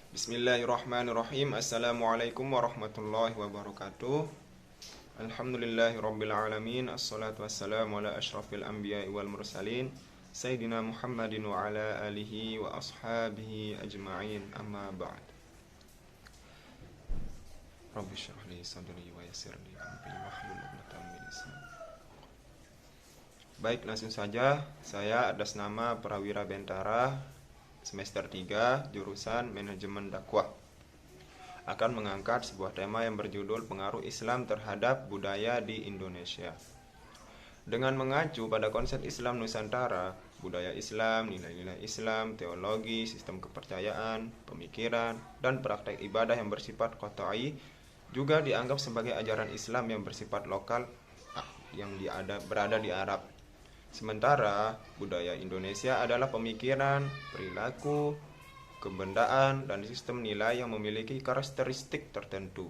Bismillahirrahmanirrahim. Assalamualaikum warahmatullahi wabarakatuh. Alhamdulillahirabbil alamin. Assalatu wassalamu ala asyrafil anbiya'i wal mursalin Sayyidina Muhammadin wa ala alihi wa ashabihi ajma'in. Amma ba'd. Rabbi syrah li sadri wa yassir li amri wahlul 'uqdatam min lisani. Baik, langsung saja. Saya atas nama Prawira Bentara, semester 3, jurusan Manajemen Dakwah, akan mengangkat sebuah tema yang berjudul pengaruh Islam terhadap budaya di Indonesia. Dengan mengacu pada konsep Islam Nusantara, budaya Islam, nilai-nilai Islam, teologi, sistem kepercayaan, pemikiran, dan praktek ibadah yang bersifat qat'i juga dianggap sebagai ajaran Islam yang bersifat lokal yang berada di Arab. Sementara budaya Indonesia adalah pemikiran, perilaku, kebendaan, dan sistem nilai yang memiliki karakteristik tertentu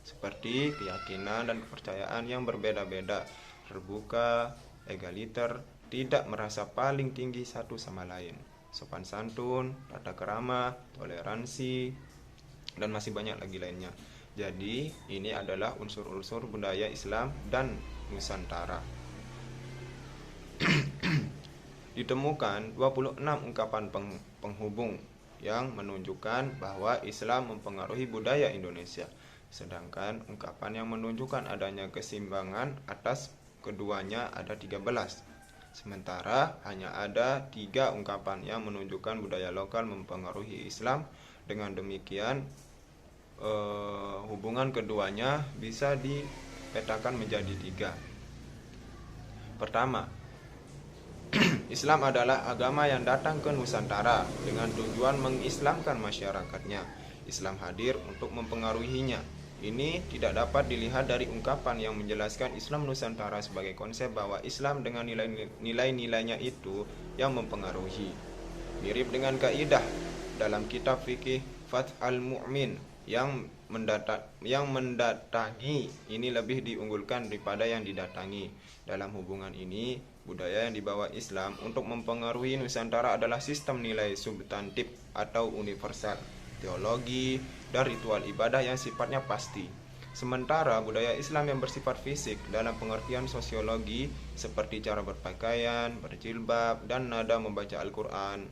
seperti keyakinan dan kepercayaan yang berbeda-beda, terbuka, egaliter, tidak merasa paling tinggi satu sama lain, sopan santun, tata krama, toleransi, dan masih banyak lagi lainnya. Jadi ini adalah unsur-unsur budaya Islam dan Nusantara. Ditemukan 26 ungkapan penghubung yang menunjukkan bahwa Islam mempengaruhi budaya Indonesia, sedangkan ungkapan yang menunjukkan adanya keseimbangan atas keduanya ada 13. Sementara hanya ada 3 ungkapan yang menunjukkan budaya lokal mempengaruhi Islam. Dengan demikian hubungan keduanya bisa dipetakan menjadi 3. Pertama, Islam adalah agama yang datang ke Nusantara dengan tujuan mengislamkan masyarakatnya. Islam hadir untuk mempengaruhinya. Ini tidak dapat dilihat dari ungkapan yang menjelaskan Islam Nusantara sebagai konsep bahwa Islam dengan nilai-nilainya itu yang mempengaruhi. Mirip dengan kaidah dalam kitab fikih Fathul Mu'min yang mendatangi ini lebih diunggulkan daripada yang didatangi. Dalam hubungan ini, budaya yang dibawa Islam untuk mempengaruhi Nusantara adalah sistem nilai substantif atau universal, teologi, dan ritual ibadah yang sifatnya pasti. Sementara budaya Islam yang bersifat fisik dalam pengertian sosiologi seperti cara berpakaian, berjilbab, dan nada membaca Al-Quran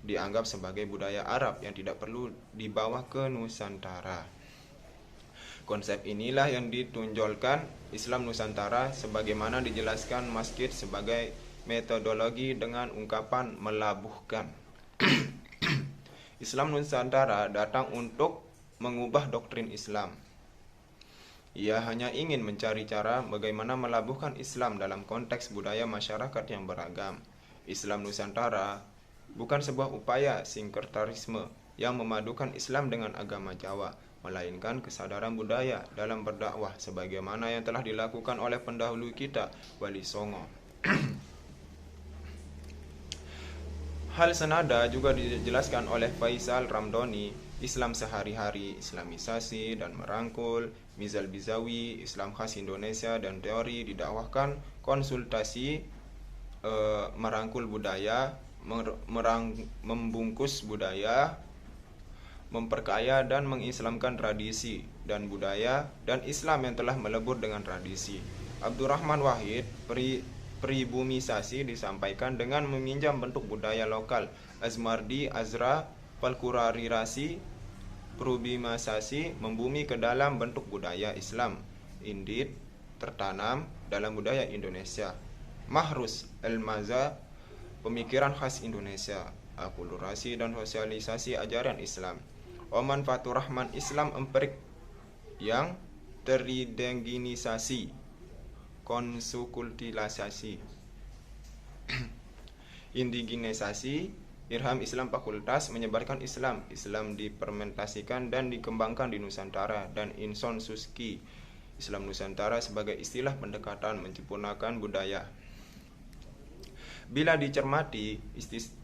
dianggap sebagai budaya Arab yang tidak perlu dibawa ke Nusantara. Konsep inilah yang ditunjolkan Islam Nusantara sebagaimana dijelaskan Masjid sebagai metodologi dengan ungkapan melabuhkan. Islam Nusantara datang untuk mengubah doktrin Islam. Ia hanya ingin mencari cara bagaimana melabuhkan Islam dalam konteks budaya masyarakat yang beragam. Islam Nusantara bukan sebuah upaya sinkretisme yang memadukan Islam dengan agama Jawa, melainkan kesadaran budaya dalam berdakwah sebagaimana yang telah dilakukan oleh pendahulu kita, Wali Songo. Hal senada juga dijelaskan oleh Faisal Ramdhani, Islam Sehari-hari, Islamisasi dan Merangkul, Mizal Bizawi, Islam Khas Indonesia dan Teori Didakwahkan, konsultasi merangkul budaya, membungkus budaya, memperkaya dan mengislamkan tradisi dan budaya dan Islam yang telah melebur dengan tradisi. Abdurrahman Wahid, pribumisasi disampaikan dengan meminjam bentuk budaya lokal. Azmardi Azra, palkurarirasi, pribumisasi membumi ke dalam bentuk budaya Islam. Indit tertanam dalam budaya Indonesia. Mahrus El-Maza, pemikiran khas Indonesia, akulturasi dan sosialisasi ajaran Islam. Oman Fatur Rahman, Islam empirik yang teridenginisasi, konsukultilasasi, indigenisasi. Irham Islam Fakultas menyebarkan Islam. Islam dipermentasikan dan dikembangkan di Nusantara. Dan Inson Suski, Islam Nusantara sebagai istilah pendekatan menyempurnakan budaya. Bila dicermati,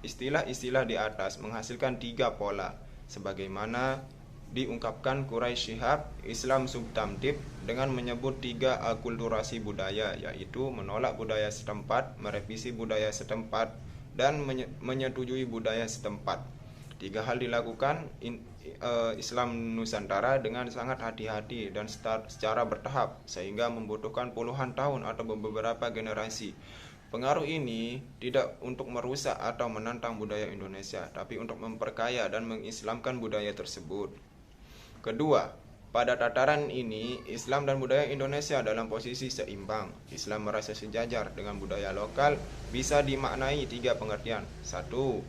istilah-istilah di atas menghasilkan 3 pola, sebagaimana diungkapkan Quraisy Shihab, Islam substantif dengan menyebut 3 akulturasi budaya, yaitu menolak budaya setempat, merevisi budaya setempat, dan menyetujui budaya setempat. Tiga hal dilakukan Islam Nusantara dengan sangat hati-hati dan secara bertahap, sehingga membutuhkan puluhan tahun atau beberapa generasi. Pengaruh ini tidak untuk merusak atau menantang budaya Indonesia, tapi untuk memperkaya dan mengislamkan budaya tersebut. Kedua, pada tataran ini, Islam dan budaya Indonesia dalam posisi seimbang. Islam merasa sejajar dengan budaya lokal bisa dimaknai tiga pengertian. Satu,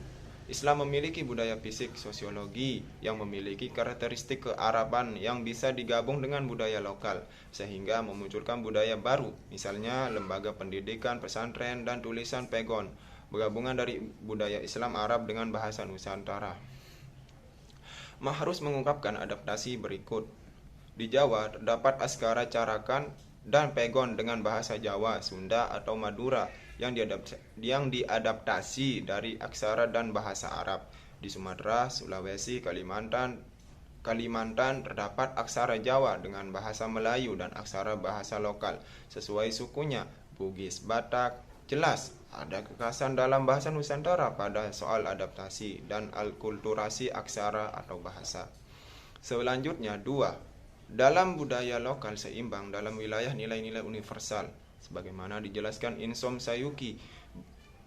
Islam memiliki budaya fisik sosiologi yang memiliki karakteristik kearaban yang bisa digabung dengan budaya lokal, sehingga memunculkan budaya baru, misalnya lembaga pendidikan, pesantren, dan tulisan pegon, bergabungan dari budaya Islam Arab dengan bahasa Nusantara. Mahrus mengungkapkan adaptasi berikut. Di Jawa terdapat askara carakan dan pegon dengan bahasa Jawa, Sunda, atau Madura yang diadaptasi dari aksara dan bahasa Arab. Di Sumatera, Sulawesi, Kalimantan terdapat aksara Jawa dengan bahasa Melayu dan aksara bahasa lokal sesuai sukunya, Bugis, Batak. Jelas ada kekhasan dalam bahasa Nusantara pada soal adaptasi dan alkulturasi aksara atau bahasa. Selanjutnya, dua, dalam budaya lokal seimbang dalam wilayah nilai-nilai universal, sebagaimana dijelaskan Insom Sayuki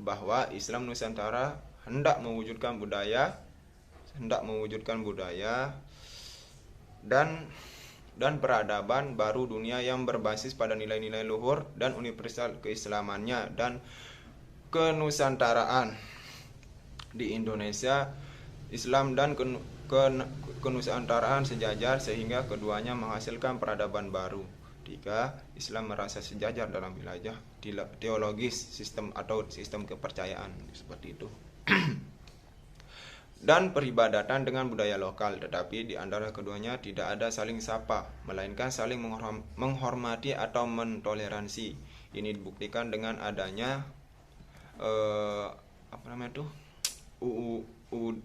bahwa Islam Nusantara hendak mewujudkan budaya dan peradaban baru dunia yang berbasis pada nilai-nilai luhur dan universal keislamannya dan kenusantaraan. Di Indonesia, Islam dan kenusantaraan sejajar sehingga keduanya menghasilkan peradaban baru. Tiga, Islam merasa sejajar dalam wilayah teologis, sistem kepercayaan seperti itu. Dan peribadatan dengan budaya lokal, tetapi di antara keduanya tidak ada saling sapa, melainkan saling menghormati atau mentoleransi. Ini dibuktikan dengan adanya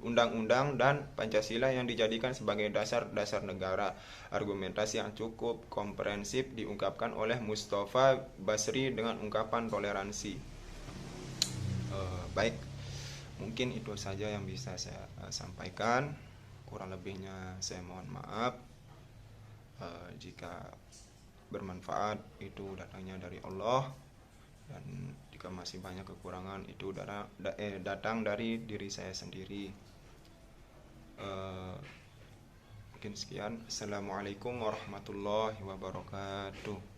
undang-undang dan Pancasila yang dijadikan sebagai dasar negara. Argumentasi yang cukup komprehensif diungkapkan oleh Mustafa Basri dengan ungkapan toleransi. Baik, mungkin itu saja yang bisa saya sampaikan. Kurang lebihnya saya mohon maaf. Jika bermanfaat itu datangnya dari Allah, dan jika masih banyak kekurangan itu datang dari diri saya sendiri. Mungkin sekian. Assalamualaikum warahmatullahi wabarakatuh.